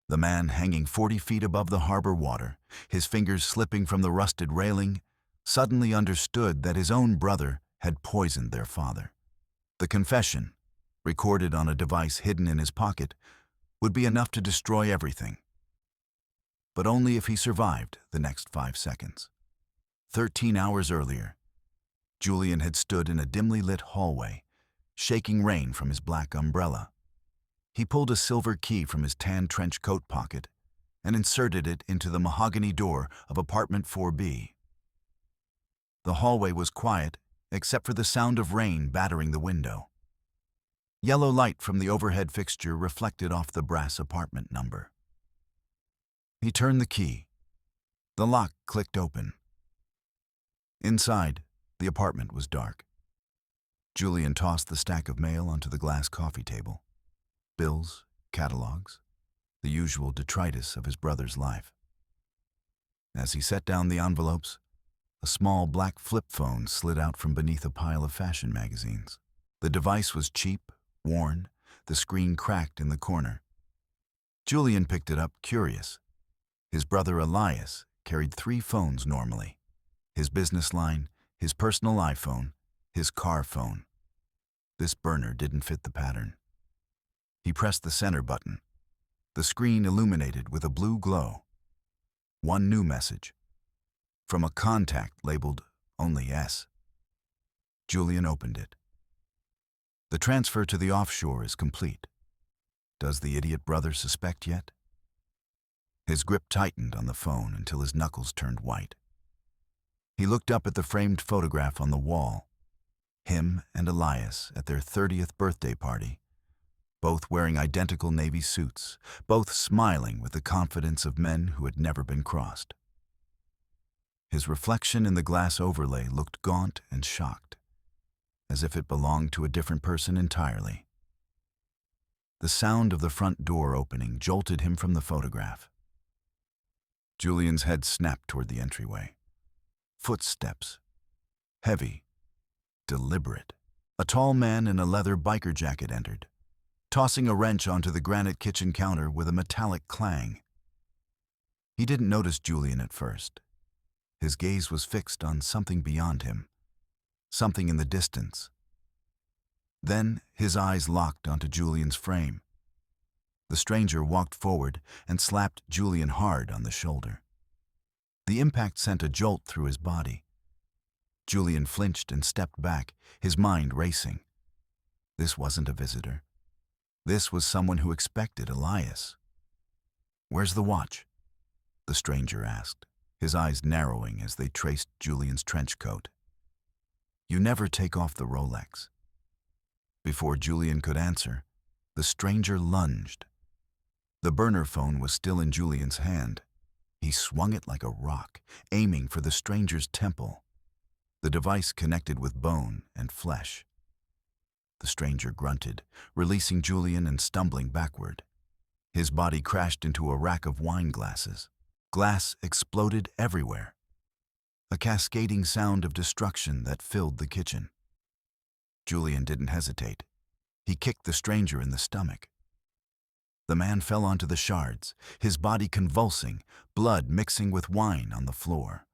The man, hanging 40 feet above the harbor water, his fingers slipping from the rusted railing, suddenly understood that his own brother had poisoned their father. The confession, recorded on a device hidden in his pocket, would be enough to destroy everything. But only if he survived the next 5 seconds. 13 hours earlier, Julian had stood in a dimly lit hallway, shaking rain from his black umbrella. He pulled a silver key from his tan trench coat pocket and inserted it into the mahogany door of apartment 4B. The hallway was quiet, except for the sound of rain battering the window. Yellow light from the overhead fixture reflected off the brass apartment number. He turned the key. The lock clicked open. Inside, the apartment was dark. Julian tossed the stack of mail onto the glass coffee table. Bills, catalogs, the usual detritus of his brother's life. As he set down the envelopes, a small black flip phone slid out from beneath a pile of fashion magazines. The device was cheap, worn, the screen cracked in the corner. Julian picked it up, curious. His brother Elias carried 3 phones normally: his business line, his personal iPhone, his car phone. This burner didn't fit the pattern. He pressed the center button. The screen illuminated with a blue glow. One new message. From a contact labeled only S. Julian opened it. The transfer to the offshore is complete. Does the idiot brother suspect yet? His grip tightened on the phone until his knuckles turned white. He looked up at the framed photograph on the wall. Him and Elias at their 30th birthday party, both wearing identical navy suits, both smiling with the confidence of men who had never been crossed. His reflection in the glass overlay looked gaunt and shocked, as if it belonged to a different person entirely. The sound of the front door opening jolted him from the photograph. Julian's head snapped toward the entryway. Footsteps. Heavy. Deliberate. A tall man in a leather biker jacket entered, tossing a wrench onto the granite kitchen counter with a metallic clang. He didn't notice Julian at first. His gaze was fixed on something beyond him, something in the distance. Then his eyes locked onto Julian's frame. The stranger walked forward and slapped Julian hard on the shoulder. The impact sent a jolt through his body. Julian flinched and stepped back, his mind racing. This wasn't a visitor. This was someone who expected Elias. "Where's the watch?" the stranger asked, his eyes narrowing as they traced Julian's trench coat. "You never take off the Rolex." Before Julian could answer, the stranger lunged. The burner phone was still in Julian's hand. He swung it like a rock, aiming for the stranger's temple. The device connected with bone and flesh. The stranger grunted, releasing Julian and stumbling backward. His body crashed into a rack of wine glasses. Glass exploded everywhere. A cascading sound of destruction that filled the kitchen. Julian didn't hesitate. He kicked the stranger in the stomach. The man fell onto the shards, his body convulsing, blood mixing with wine on the floor.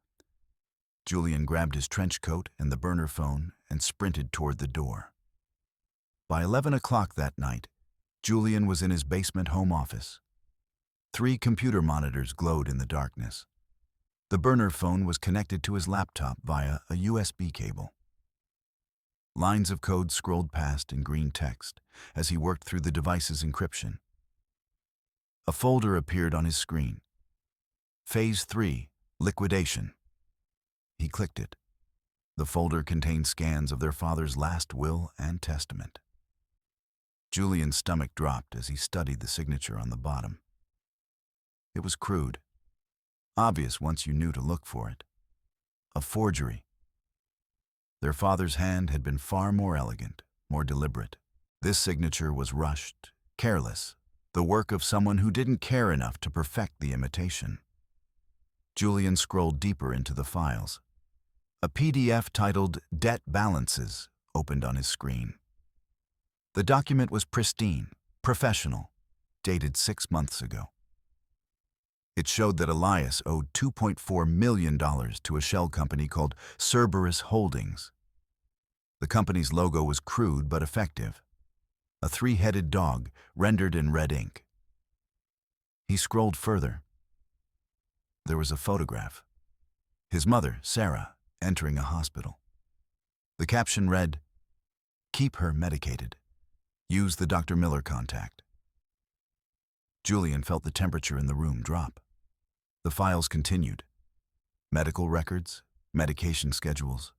Julian grabbed his trench coat and the burner phone and sprinted toward the door. By 11 o'clock that night, Julian was in his basement home office. 3 computer monitors glowed in the darkness. The burner phone was connected to his laptop via a USB cable. Lines of code scrolled past in green text as he worked through the device's encryption. A folder appeared on his screen. Phase 3, Liquidation. He clicked it. The folder contained scans of their father's last will and testament. Julian's stomach dropped as he studied the signature on the bottom. It was crude, obvious once you knew to look for it. A forgery. Their father's hand had been far more elegant, more deliberate. This signature was rushed, careless, the work of someone who didn't care enough to perfect the imitation. Julian scrolled deeper into the files. A PDF titled Debt Balances opened on his screen. The document was pristine, professional, dated 6 months ago. It showed that Elias owed $2.4 million to a shell company called Cerberus Holdings. The company's logo was crude but effective, a three-headed dog rendered in red ink. He scrolled further. There was a photograph. His mother, Sarah, entering a hospital. The caption read, "Keep her medicated. Use the Dr. Miller contact." Julian felt the temperature in the room drop. The files continued. Medical records, medication schedules,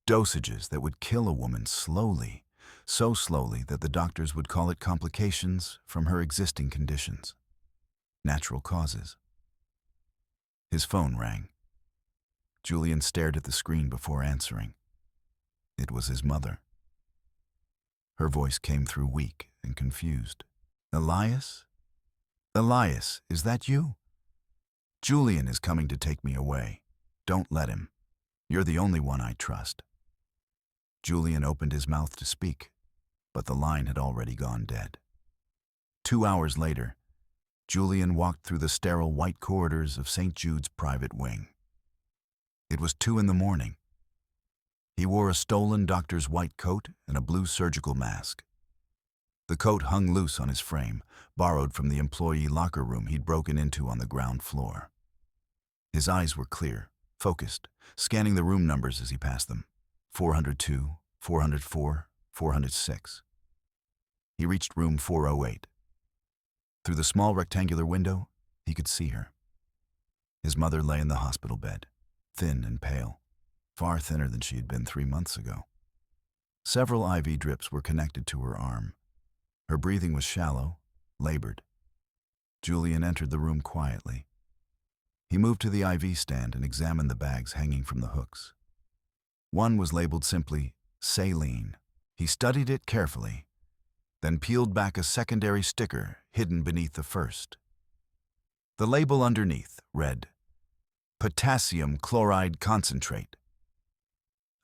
dosages that would kill a woman slowly, so slowly that the doctors would call it complications from her existing conditions. Natural causes. His phone rang. Julian stared at the screen before answering. It was his mother. Her voice came through weak and confused. "Elias? Elias, is that you? Julian is coming to take me away. Don't let him. You're the only one I trust." Julian opened his mouth to speak, but the line had already gone dead. 2 hours later, Julian walked through the sterile white corridors of St. Jude's private wing. It was 2 in the morning. He wore a stolen doctor's white coat and a blue surgical mask. The coat hung loose on his frame, borrowed from the employee locker room he'd broken into on the ground floor. His eyes were clear, focused, scanning the room numbers as he passed them. 402, 404, 406. He reached room 408. Through the small rectangular window, he could see her. His mother lay in the hospital bed, thin and pale, far thinner than she had been 3 months ago. Several IV drips were connected to her arm. Her breathing was shallow, labored. Julian entered the room quietly. He moved to the IV stand and examined the bags hanging from the hooks. One was labeled simply, "Saline." He studied it carefully, then peeled back a secondary sticker hidden beneath the first. The label underneath read, "Potassium chloride concentrate."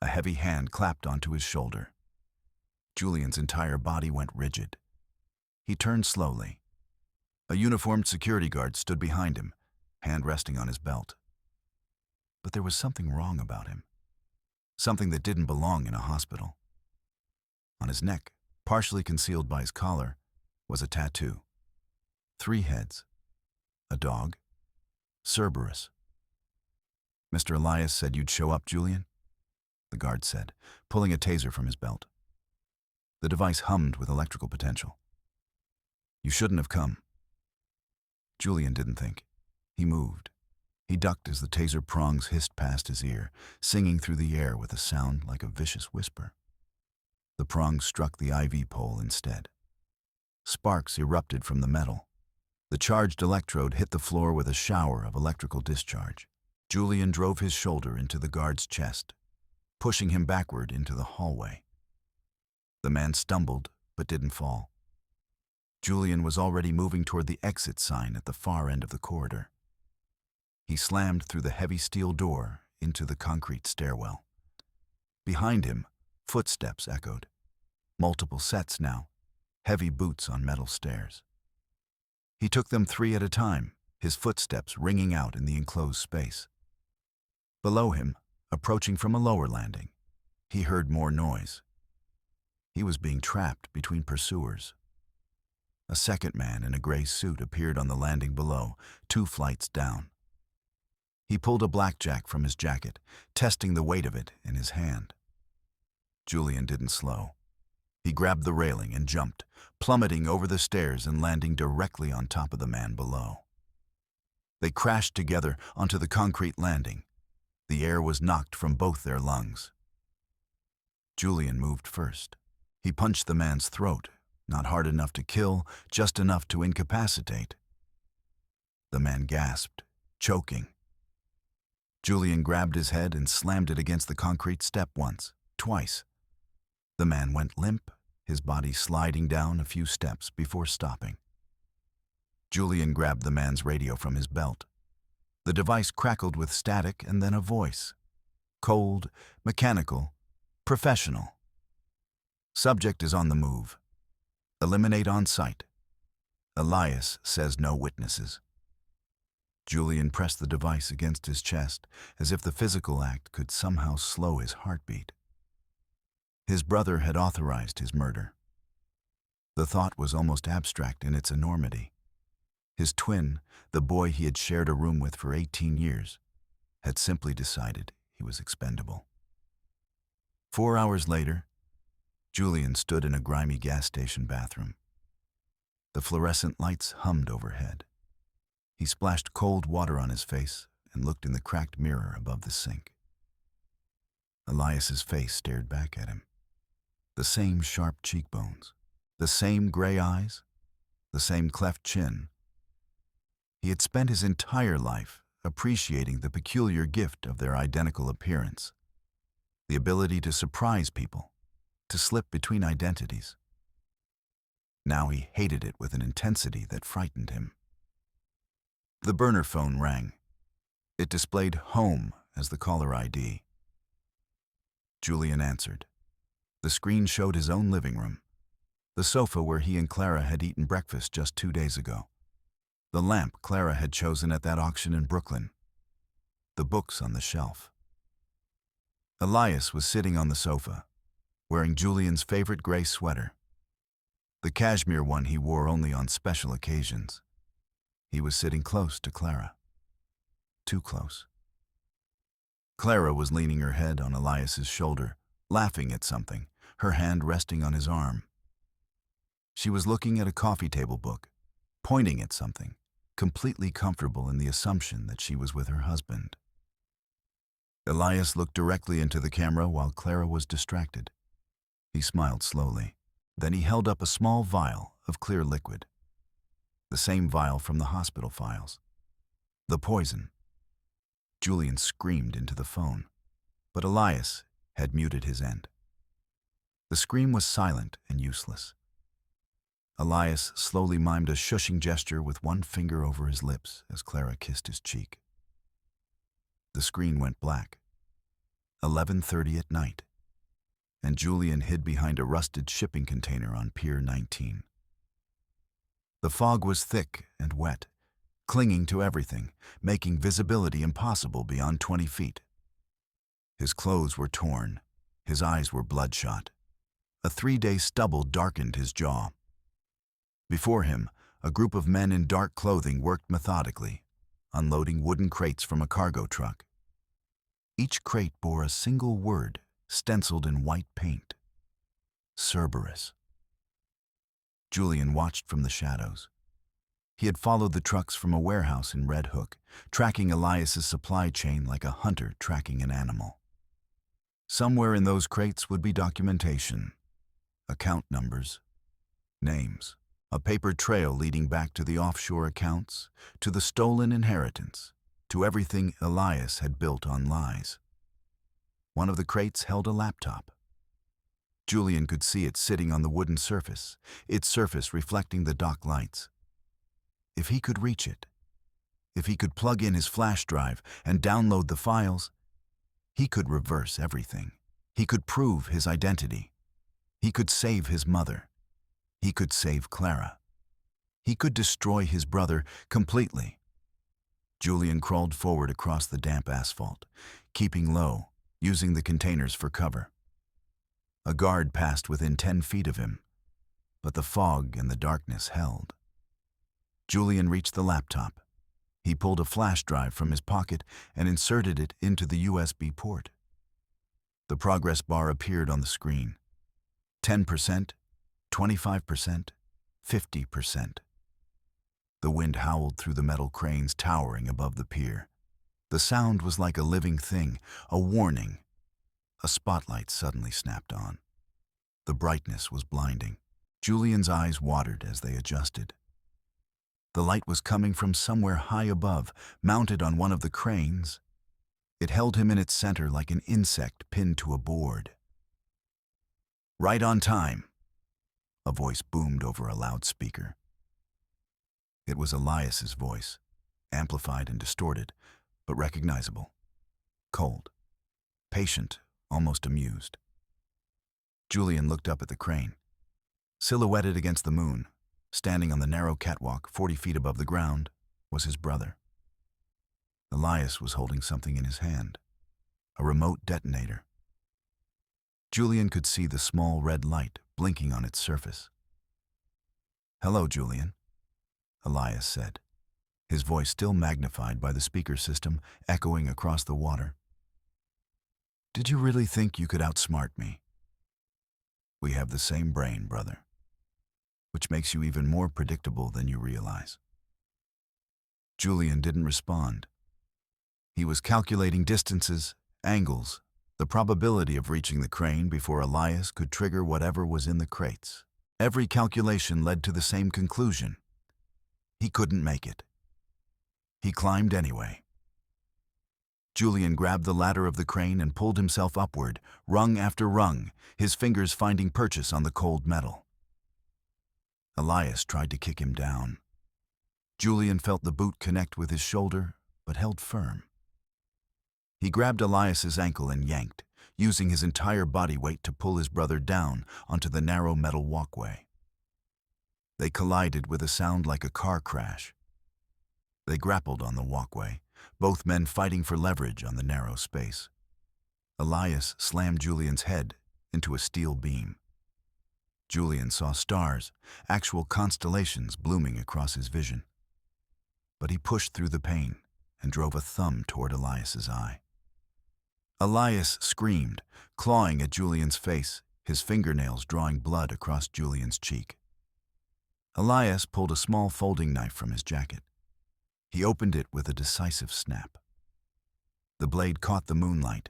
A heavy hand clapped onto his shoulder. Julian's entire body went rigid. He turned slowly. A uniformed security guard stood behind him, hand resting on his belt. But there was something wrong about him. Something that didn't belong in a hospital. On his neck, partially concealed by his collar, was a tattoo. 3 heads. A dog. Cerberus. "Mr. Elias said you'd show up, Julian?" the guard said, pulling a taser from his belt. The device hummed with electrical potential. "You shouldn't have come." Julian didn't think. He moved. He ducked as the taser prongs hissed past his ear, singing through the air with a sound like a vicious whisper. The prongs struck the IV pole instead. Sparks erupted from the metal. The charged electrode hit the floor with a shower of electrical discharge. Julian drove his shoulder into the guard's chest, pushing him backward into the hallway. The man stumbled, but didn't fall. Julian was already moving toward the exit sign at the far end of the corridor. He slammed through the heavy steel door into the concrete stairwell. Behind him, footsteps echoed. Multiple sets now, heavy boots on metal stairs. He took them 3 at a time, his footsteps ringing out in the enclosed space. Below him, approaching from a lower landing, he heard more noise. He was being trapped between pursuers. A second man in a gray suit appeared on the landing below, 2 flights down. He pulled a blackjack from his jacket, testing the weight of it in his hand. Julian didn't slow. He grabbed the railing and jumped, plummeting over the stairs and landing directly on top of the man below. They crashed together onto the concrete landing. The air was knocked from both their lungs. Julian moved first. He punched the man's throat, not hard enough to kill, just enough to incapacitate. The man gasped, choking. Julian grabbed his head and slammed it against the concrete step once, twice. The man went limp, his body sliding down a few steps before stopping. Julian grabbed the man's radio from his belt. The device crackled with static and then a voice. Cold, mechanical, professional. "Subject is on the move. Eliminate on sight. Elias says no witnesses." Julian pressed the device against his chest, as if the physical act could somehow slow his heartbeat. His brother had authorized his murder. The thought was almost abstract in its enormity. His twin, the boy he had shared a room with for 18 years, had simply decided he was expendable. 4 hours later, Julian stood in a grimy gas station bathroom. The fluorescent lights hummed overhead. He splashed cold water on his face and looked in the cracked mirror above the sink. Elias's face stared back at him. The same sharp cheekbones, the same gray eyes, the same cleft chin. He had spent his entire life appreciating the peculiar gift of their identical appearance, the ability to surprise people, to slip between identities. Now he hated it with an intensity that frightened him. The burner phone rang. It displayed home as the caller ID. Julian answered. The screen showed his own living room, the sofa where he and Clara had eaten breakfast just 2 days ago, the lamp Clara had chosen at that auction in Brooklyn, the books on the shelf. Elias was sitting on the sofa, wearing Julian's favorite gray sweater, the cashmere one he wore only on special occasions. He was sitting close to Clara. Too close. Clara was leaning her head on Elias's shoulder, laughing at something, her hand resting on his arm. She was looking at a coffee table book, pointing at something, completely comfortable in the assumption that she was with her husband. Elias looked directly into the camera while Clara was distracted. He smiled slowly. Then he held up a small vial of clear liquid. The same vial from the hospital files. The poison. Julian screamed into the phone, but Elias had muted his end. The scream was silent and useless. Elias slowly mimed a shushing gesture with one finger over his lips as Clara kissed his cheek. The screen went black. 11:30 at night, and Julian hid behind a rusted shipping container on Pier 19. The fog was thick and wet, clinging to everything, making visibility impossible beyond 20 feet. His clothes were torn, his eyes were bloodshot. A 3-day stubble darkened his jaw. Before him, a group of men in dark clothing worked methodically, unloading wooden crates from a cargo truck. Each crate bore a single word stenciled in white paint. Cerberus. Julian watched from the shadows. He had followed the trucks from a warehouse in Red Hook, tracking Elias's supply chain like a hunter tracking an animal. Somewhere in those crates would be documentation, account numbers, names, a paper trail leading back to the offshore accounts, to the stolen inheritance, to everything Elias had built on lies. One of the crates held a laptop. Julian could see it sitting on the wooden surface, its surface reflecting the dock lights. If he could reach it, if he could plug in his flash drive and download the files, he could reverse everything. He could prove his identity. He could save his mother. He could save Clara. He could destroy his brother completely. Julian crawled forward across the damp asphalt, keeping low, using the containers for cover. A guard passed within 10 feet of him, but the fog and the darkness held. Julian reached the laptop. He pulled a flash drive from his pocket and inserted it into the USB port. The progress bar appeared on the screen. 10%, 25%, 50%. The wind howled through the metal cranes towering above the pier. The sound was like a living thing, a warning. A spotlight suddenly snapped on. The brightness was blinding. Julian's eyes watered as they adjusted. The light was coming from somewhere high above, mounted on one of the cranes. It held him in its center like an insect pinned to a board. "Right on time," a voice boomed over a loudspeaker. It was Elias's voice, amplified and distorted, but recognizable. Cold, patient, almost amused. Julian looked up at the crane. Silhouetted against the moon, standing on the narrow catwalk 40 feet above the ground, was his brother. Elias was holding something in his hand, a remote detonator. Julian could see the small red light blinking on its surface. "Hello, Julian," Elias said, his voice still magnified by the speaker system echoing across the water. "Did you really think you could outsmart me? We have the same brain, brother, which makes you even more predictable than you realize." Julian didn't respond. He was calculating distances, angles, the probability of reaching the crane before Elias could trigger whatever was in the crates. Every calculation led to the same conclusion. He couldn't make it. He climbed anyway. Julian grabbed the ladder of the crane and pulled himself upward, rung after rung, his fingers finding purchase on the cold metal. Elias tried to kick him down. Julian felt the boot connect with his shoulder, but held firm. He grabbed Elias's ankle and yanked, using his entire body weight to pull his brother down onto the narrow metal walkway. They collided with a sound like a car crash. They grappled on the walkway, both men fighting for leverage on the narrow space. Elias slammed Julian's head into a steel beam. Julian saw stars, actual constellations blooming across his vision. But he pushed through the pain and drove a thumb toward Elias's eye. Elias screamed, clawing at Julian's face, his fingernails drawing blood across Julian's cheek. Elias pulled a small folding knife from his jacket. He opened it with a decisive snap. The blade caught the moonlight.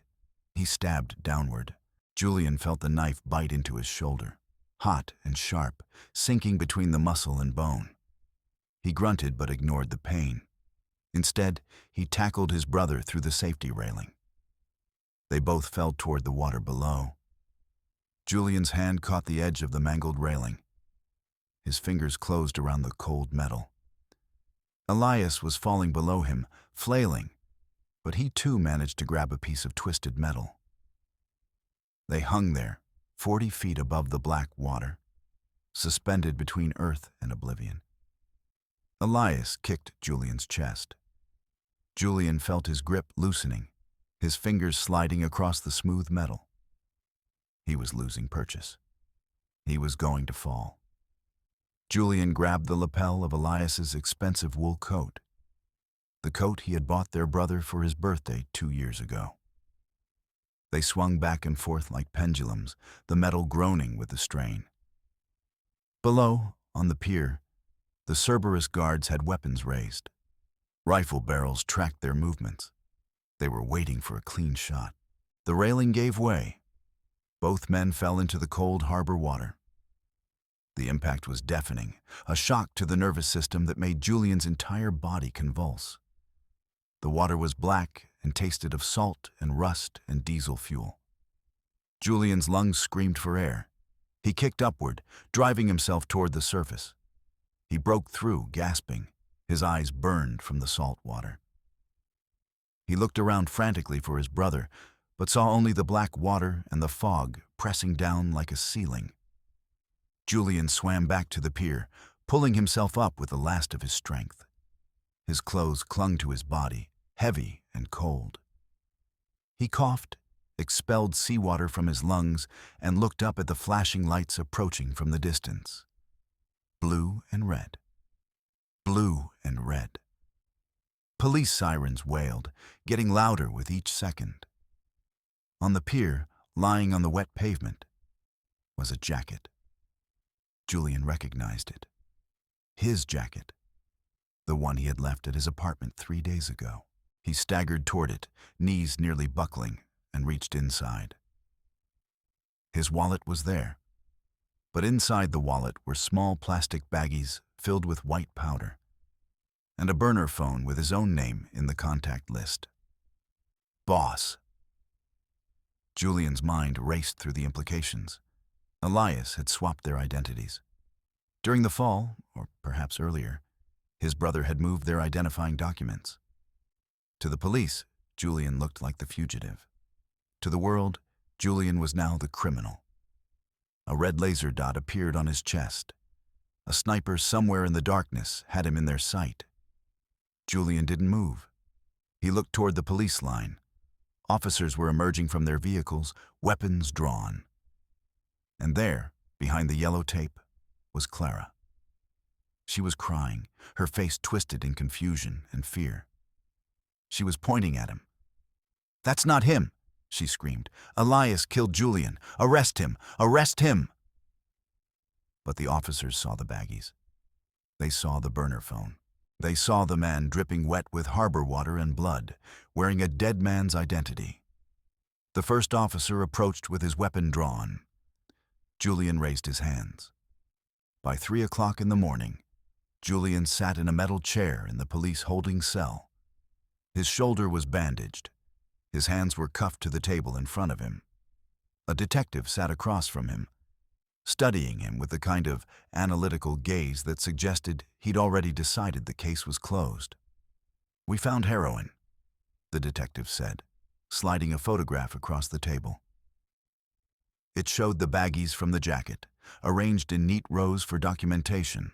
He stabbed downward. Julian felt the knife bite into his shoulder, hot and sharp, sinking between the muscle and bone. He grunted but ignored the pain. Instead, he tackled his brother through the safety railing. They both fell toward the water below. Julian's hand caught the edge of the mangled railing. His fingers closed around the cold metal. Elias was falling below him, flailing, but he too managed to grab a piece of twisted metal. They hung there, 40 feet above the black water, suspended between earth and oblivion. Elias kicked Julian's chest. Julian felt his grip loosening, his fingers sliding across the smooth metal. He was losing purchase. He was going to fall. Julian grabbed the lapel of Elias's expensive wool coat, the coat he had bought their brother for his birthday 2 years ago. They swung back and forth like pendulums, the metal groaning with the strain. Below, on the pier, the Cerberus guards had weapons raised. Rifle barrels tracked their movements. They were waiting for a clean shot. The railing gave way. Both men fell into the cold harbor water. The impact was deafening, a shock to the nervous system that made Julian's entire body convulse. The water was black and tasted of salt and rust and diesel fuel. Julian's lungs screamed for air. He kicked upward, driving himself toward the surface. He broke through, gasping. His eyes burned from the salt water. He looked around frantically for his brother, but saw only the black water and the fog pressing down like a ceiling. Julian swam back to the pier, pulling himself up with the last of his strength. His clothes clung to his body, heavy and cold. He coughed, expelled seawater from his lungs, and looked up at the flashing lights approaching from the distance. Blue and red. Blue and red. Police sirens wailed, getting louder with each second. On the pier, lying on the wet pavement, was a jacket. Julian recognized it. His jacket. The one he had left at his apartment 3 days ago. He staggered toward it, knees nearly buckling, and reached inside. His wallet was there, but inside the wallet were small plastic baggies filled with white powder, and a burner phone with his own name in the contact list. Boss. Julian's mind raced through the implications. Elias had swapped their identities. During the fall, or perhaps earlier, his brother had moved their identifying documents. To the police, Julian looked like the fugitive. To the world, Julian was now the criminal. A red laser dot appeared on his chest. A sniper somewhere in the darkness had him in their sight. Julian didn't move. He looked toward the police line. Officers were emerging from their vehicles, weapons drawn. And there, behind the yellow tape, was Clara. She was crying, her face twisted in confusion and fear. She was pointing at him. "That's not him," she screamed. "Elias killed Julian. Arrest him! Arrest him!" But the officers saw the baggies. They saw the burner phone. They saw the man dripping wet with harbor water and blood, wearing a dead man's identity. The first officer approached with his weapon drawn. Julian raised his hands. By 3 o'clock in the morning, Julian sat in a metal chair in the police holding cell. His shoulder was bandaged. His hands were cuffed to the table in front of him. A detective sat across from him, studying him with the kind of analytical gaze that suggested he'd already decided the case was closed. "We found heroin," the detective said, sliding a photograph across the table. It showed the baggies from the jacket, arranged in neat rows for documentation.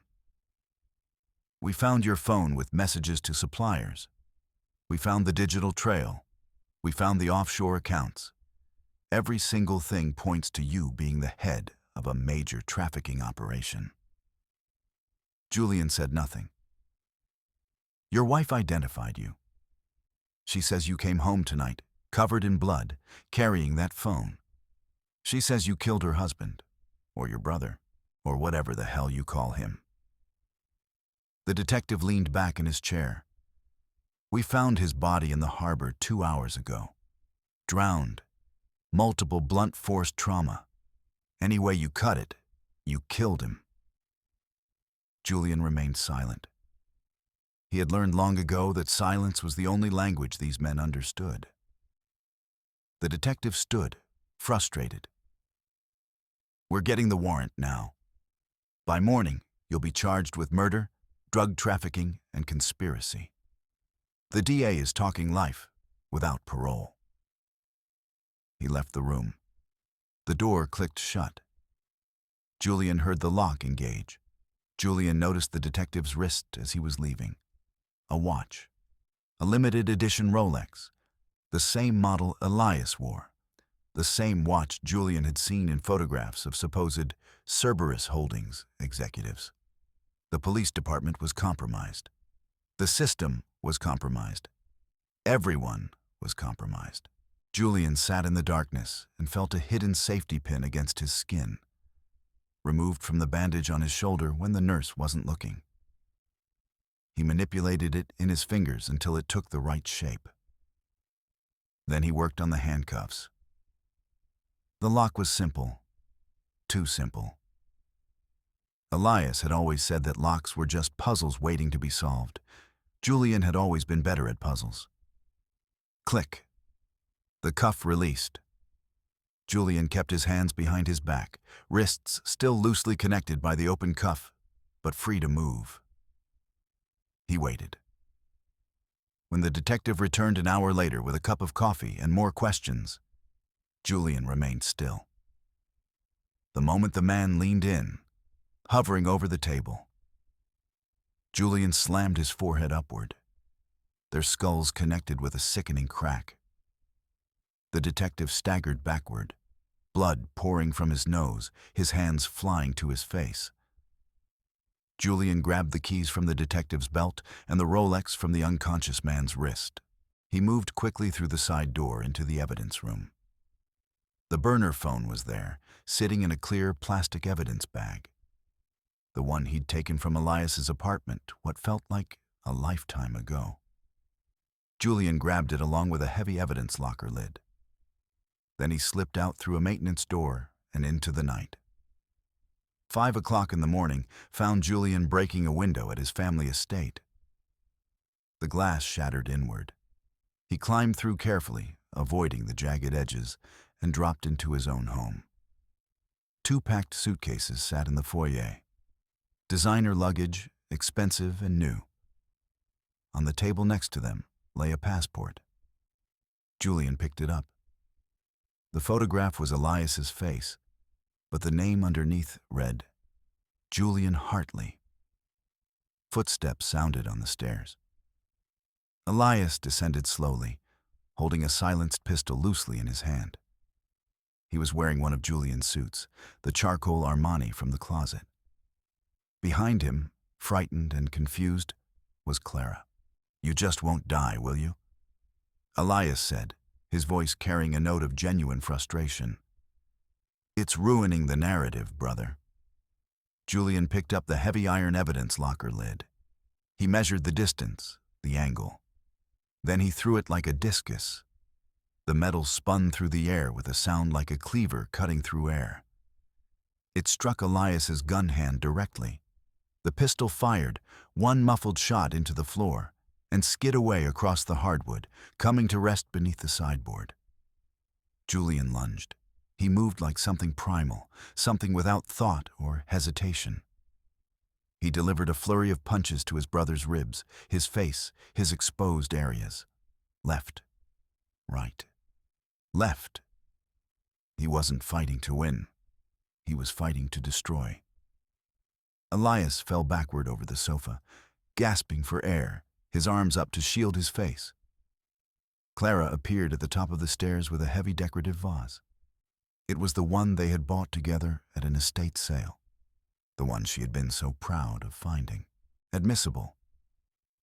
"We found your phone with messages to suppliers. We found the digital trail. We found the offshore accounts. Every single thing points to you being the head of a major trafficking operation." Julian said nothing. "Your wife identified you. She says you came home tonight, covered in blood, carrying that phone. She says you killed her husband, or your brother, or whatever the hell you call him." The detective leaned back in his chair. "We found his body in the harbor 2 hours ago. Drowned. Multiple blunt force trauma. Any way you cut it, you killed him." Julian remained silent. He had learned long ago that silence was the only language these men understood. The detective stood, frustrated. "We're getting the warrant now. By morning, you'll be charged with murder, drug trafficking, and conspiracy. The DA is talking life, without parole." He left the room. The door clicked shut. Julian heard the lock engage. Julian noticed the detective's wrist as he was leaving. A watch. A limited edition Rolex. The same model Elias wore. The same watch Julian had seen in photographs of supposed Cerberus Holdings executives. The police department was compromised. The system was compromised. Everyone was compromised. Julian sat in the darkness and felt a hidden safety pin against his skin, removed from the bandage on his shoulder when the nurse wasn't looking. He manipulated it in his fingers until it took the right shape. Then he worked on the handcuffs. The lock was simple, too simple. Elias had always said that locks were just puzzles waiting to be solved. Julian had always been better at puzzles. Click. The cuff released. Julian kept his hands behind his back, wrists still loosely connected by the open cuff, but free to move. He waited. When the detective returned an hour later with a cup of coffee and more questions, Julian remained still. The moment the man leaned in, hovering over the table, Julian slammed his forehead upward. Their skulls connected with a sickening crack. The detective staggered backward, blood pouring from his nose, his hands flying to his face. Julian grabbed the keys from the detective's belt and the Rolex from the unconscious man's wrist. He moved quickly through the side door into the evidence room. The burner phone was there, sitting in a clear plastic evidence bag. The one he'd taken from Elias's apartment what felt like a lifetime ago. Julian grabbed it along with a heavy evidence locker lid. Then he slipped out through a maintenance door and into the night. 5 o'clock in the morning found Julian breaking a window at his family estate. The glass shattered inward. He climbed through carefully, avoiding the jagged edges, and dropped into his own home. 2 packed suitcases sat in the foyer. Designer luggage, expensive and new. On the table next to them lay a passport. Julian picked it up. The photograph was Elias's face, but the name underneath read, Julian Hartley. Footsteps sounded on the stairs. Elias descended slowly, holding a silenced pistol loosely in his hand. He was wearing one of Julian's suits, the charcoal Armani from the closet. Behind him, frightened and confused, was Clara. "You just won't die, will you?" Elias said, his voice carrying a note of genuine frustration. "It's ruining the narrative, brother." Julian picked up the heavy iron evidence locker lid. He measured the distance, the angle. Then he threw it like a discus. The metal spun through the air with a sound like a cleaver cutting through air. It struck Elias's gun hand directly. The pistol fired, one muffled shot into the floor, and skid away across the hardwood, coming to rest beneath the sideboard. Julian lunged. He moved like something primal, something without thought or hesitation. He delivered a flurry of punches to his brother's ribs, his face, his exposed areas. Left. Right. Left. He wasn't fighting to win. He was fighting to destroy. Elias fell backward over the sofa, gasping for air, his arms up to shield his face. Clara appeared at the top of the stairs with a heavy decorative vase. It was the one they had bought together at an estate sale, the one she had been so proud of finding. Admissible.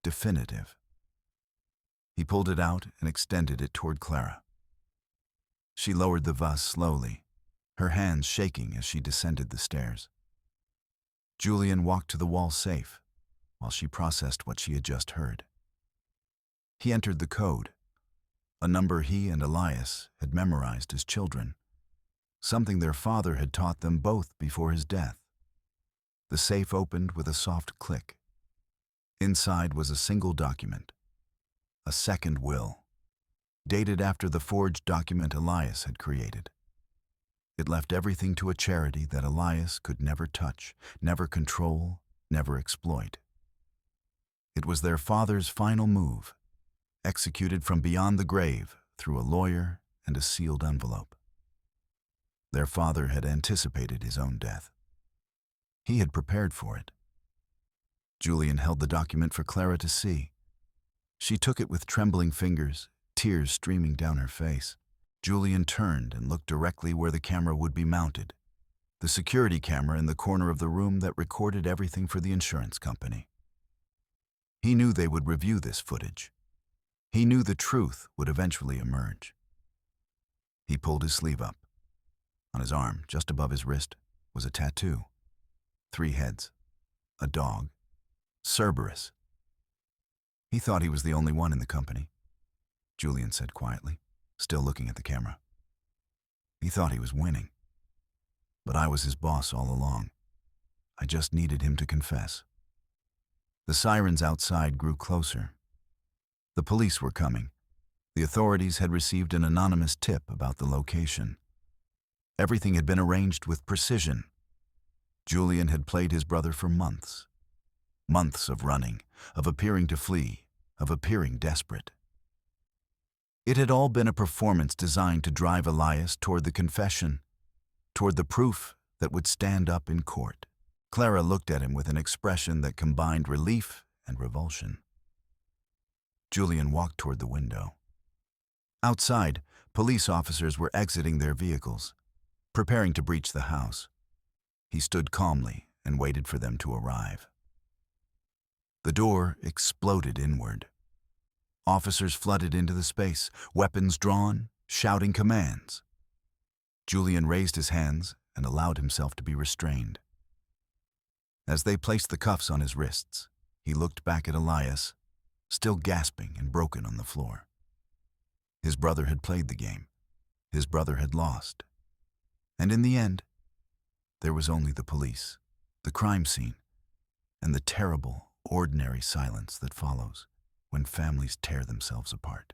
Definitive. He pulled it out and extended it toward Clara. She lowered the vase slowly, her hands shaking as she descended the stairs. Julian walked to the wall safe while she processed what she had just heard. He entered the code, a number he and Elias had memorized as children, something their father had taught them both before his death. The safe opened with a soft click. Inside was a single document, a second will, dated after the forged document Elias had created. It left everything to a charity that Elias could never touch, never control, never exploit. It was their father's final move, executed from beyond the grave through a lawyer and a sealed envelope. Their father had anticipated his own death. He had prepared for it. Julian held the document for Clara to see. She took it with trembling fingers, tears streaming down her face. Julian turned and looked directly where the camera would be mounted, the security camera in the corner of the room that recorded everything for the insurance company. He knew they would review this footage. He knew the truth would eventually emerge. He pulled his sleeve up. On his arm, just above his wrist, was a tattoo. 3 heads. A dog. Cerberus. He thought he was the only one in the company, Julian said quietly, still looking at the camera. He thought he was winning. But I was his boss all along. I just needed him to confess. The sirens outside grew closer. The police were coming. The authorities had received an anonymous tip about the location. Everything had been arranged with precision. Julian had played his brother for months. Months of running, of appearing to flee, of appearing desperate. It had all been a performance designed to drive Elias toward the confession, toward the proof that would stand up in court. Clara looked at him with an expression that combined relief and revulsion. Julian walked toward the window. Outside, police officers were exiting their vehicles, preparing to breach the house. He stood calmly and waited for them to arrive. The door exploded inward. Officers flooded into the space, weapons drawn, shouting commands. Julian raised his hands and allowed himself to be restrained. As they placed the cuffs on his wrists, he looked back at Elias, still gasping and broken on the floor. His brother had played the game. His brother had lost. And in the end, there was only the police, the crime scene, and the terrible, ordinary silence that follows when families tear themselves apart.